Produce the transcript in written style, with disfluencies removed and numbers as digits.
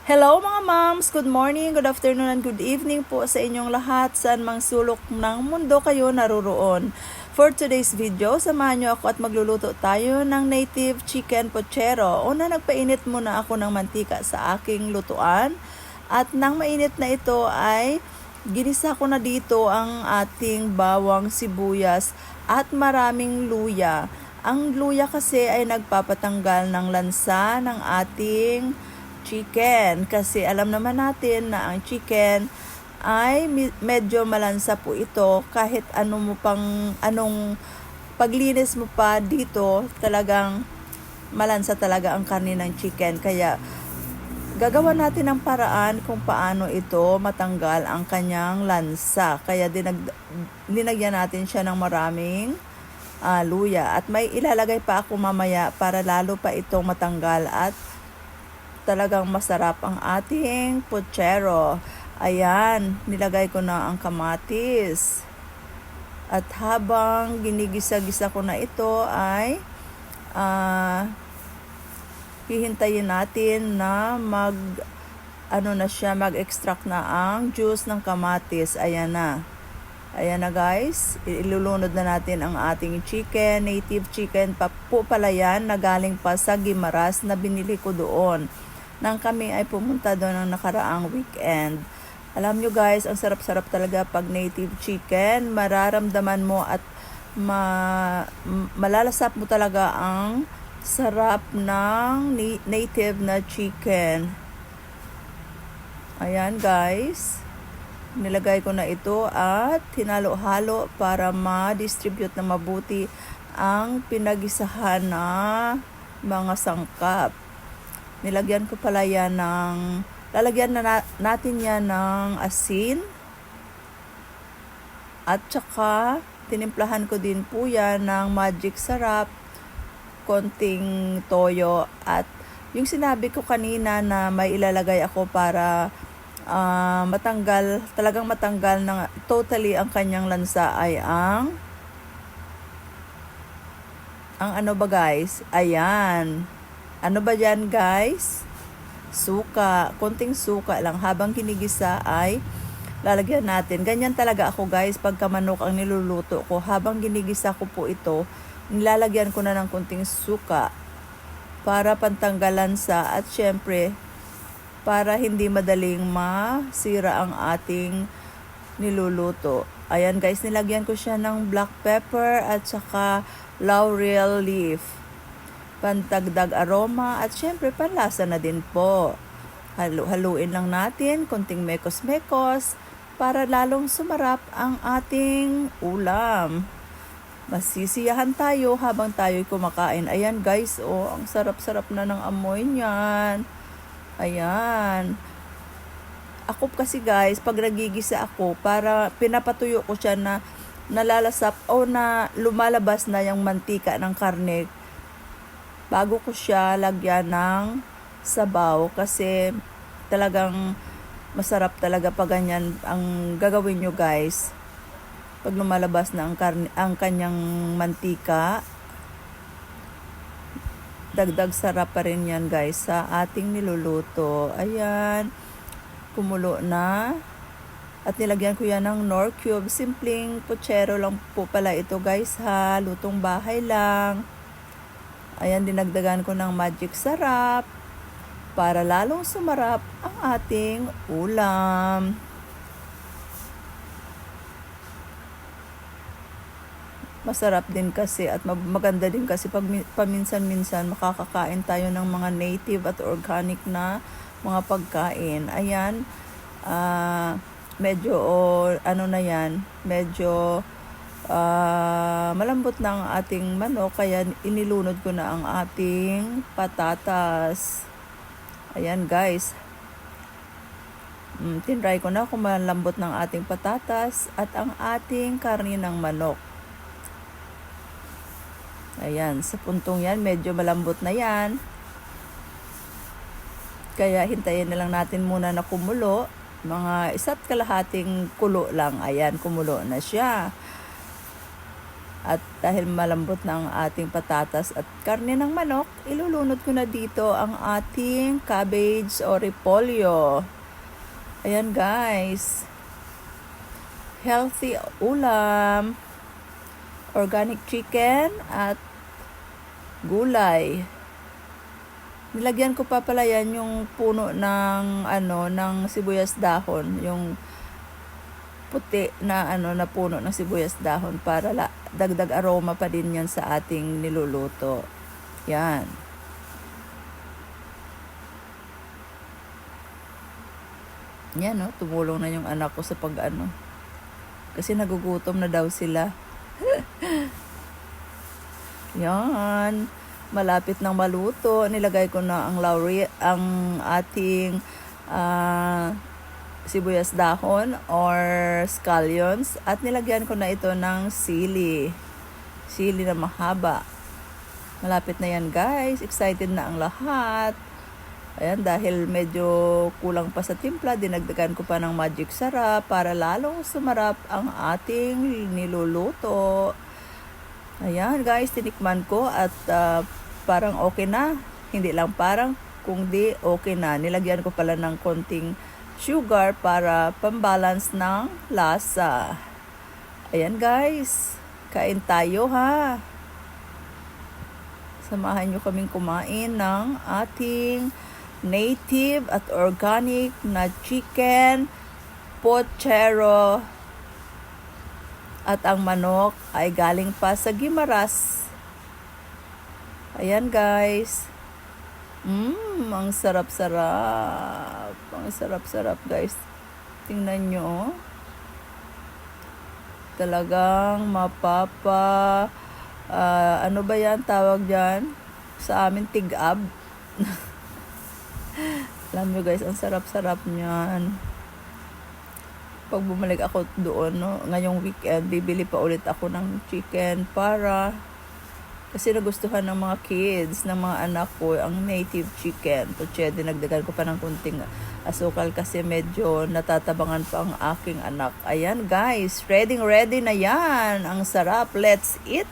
Hello mga moms! Good morning, good afternoon, and good evening po sa inyong lahat saan mang sulok ng mundo kayo naroroon. For today's video, samahan niyo ako at magluluto tayo ng native chicken pochero. Una, nagpainit muna ako ng mantika sa aking lutuan. At nang mainit na ito ay ginisa ko na dito ang ating bawang sibuyas at maraming luya. Ang luya kasi ay nagpapatanggal ng lansa ng ating chicken kasi alam naman natin na ang chicken ay medyo malansa po ito kahit anong paglinis mo pa dito talagang malansa talaga ang karne ng chicken, kaya gagawa natin ang paraan kung paano ito matanggal ang kanyang lansa, kaya linagyan natin siya ng maraming luya at may ilalagay pa ako mamaya para lalo pa itong matanggal at talagang masarap ang ating pochero. Ayan, nilagay ko na ang kamatis. At habang ginigisa-gisa ko na ito ay hihintayin natin na mag-extract na ang juice ng kamatis. Ayan na. Ayan na guys, ilulunod na natin ang ating chicken, native chicken pa po pala yan na galing pa sa Guimaras na binili ko doon nang kami ay pumunta doon ng nakaraang weekend. Alam nyo guys, ang sarap-sarap talaga pag native chicken. Mararamdaman mo at malalasap mo talaga ang sarap ng native na chicken. Ayan guys, nilagay ko na ito at hinalo-halo para ma-distribute na mabuti ang pinagisahan na mga sangkap. Nilagyan ko pala yan lalagyan na natin yan ng asin. At saka, tinimplahan ko din po yan ng magic sarap, konting toyo. At yung sinabi ko kanina na may ilalagay ako para talagang matanggal ng totally ang kanyang lansa ay ang ano ba guys? Ayan. Ano ba yan guys? Suka. Konting suka lang. Habang kinigisa ay lalagyan natin. Ganyan talaga ako guys pagka manok ang niluluto ko. Habang ginigisa ko po ito, nilalagyan ko na ng konting suka para pantanggalan sa at syempre para hindi madaling masira ang ating niluluto. Ayan guys, nilagyan ko siya ng black pepper at saka laurel leaf. Pantagdag aroma at syempre panlasa na din po. Haluin lang natin, konting mekos-mekos para lalong sumarap ang ating ulam. Masisiyahan tayo habang tayo'y kumakain. Ayan guys, oh, ang sarap-sarap na ng amoy niyan. Ayan. Ako kasi guys, pag nagigisa ako, para pinapatuyo ko siya na nalalasap o na lumalabas na yung mantika ng karne bago ko siya lagyan ng sabaw, kasi talagang masarap talaga pag ganyan ang gagawin nyo guys. Pag lumalabas na ang kanyang mantika, dagdag sarap pa rin yan guys sa ating niluluto. Ayan, kumulo na. At nilagyan ko yan ng Knorr cube. Simpleng pochero lang po pala ito guys ha. Lutong bahay lang. Ayan, dinagdagan ko ng magic sarap para lalong sumarap ang ating ulam. Masarap din kasi at maganda din kasi pag paminsan-minsan makakakain tayo ng mga native at organic na mga pagkain. Ayan, medyo malambot na ang ating manok, kaya inilunod ko na ang ating patatas. Ayan guys, tinry ko na kung malambot ng ating patatas at ang ating karne ng manok. Ayan, sa puntong yan medyo malambot na yan, kaya hintayin na lang natin muna na kumulo. Mga 1.5 kulo lang. Ayan, kumulo na siya. At dahil malambot na ang ating patatas at karne ng manok, ilulunod ko na dito ang ating cabbage o repolyo. Ayan guys. Healthy ulam, organic chicken at gulay. Nilagyan ko pa pala yan yung puno ng ng sibuyas dahon, yung puti na na puno ng sibuyas dahon para dagdag aroma pa din yan sa ating niluluto. Yan. Yan tumulong na yung anak ko sa kasi nagugutom na daw sila. Yan. Malapit nang maluto. Nilagay ko na ang ating sibuyas dahon or scallions at nilagyan ko na ito ng sili. Sili na mahaba. Malapit na yan guys. Excited na ang lahat. Ayan, dahil medyo kulang pa sa timpla, dinagdagan ko pa ng magic sarap para lalong sumarap ang ating niluluto. Ayan guys, tinikman ko at parang okay na. Hindi lang parang, kundi okay na. Nilagyan ko pala ng konting sugar para pambalance ng lasa. Ayan guys, kain tayo ha. Samahan nyo kaming kumain ng ating native at organic na chicken pochero. At ang manok ay galing pa sa Guimaras. Ayan guys. Ang sarap-sarap. Ang sarap-sarap guys. Tingnan nyo. Talagang ano ba yan tawag dyan? Sa amin tig-ab. Alam nyo guys, ang sarap-sarap niyan. Pag bumalik ako doon, ngayong weekend, bibili pa ulit ako ng chicken kasi nagustuhan ng mga kids, ng mga anak ko, ang native chicken. Kutse, dinagdagan ko pa ng kunting asukal kasi medyo natatabangan pa ang aking anak. Ayan guys, ready na yan. Ang sarap. Let's eat.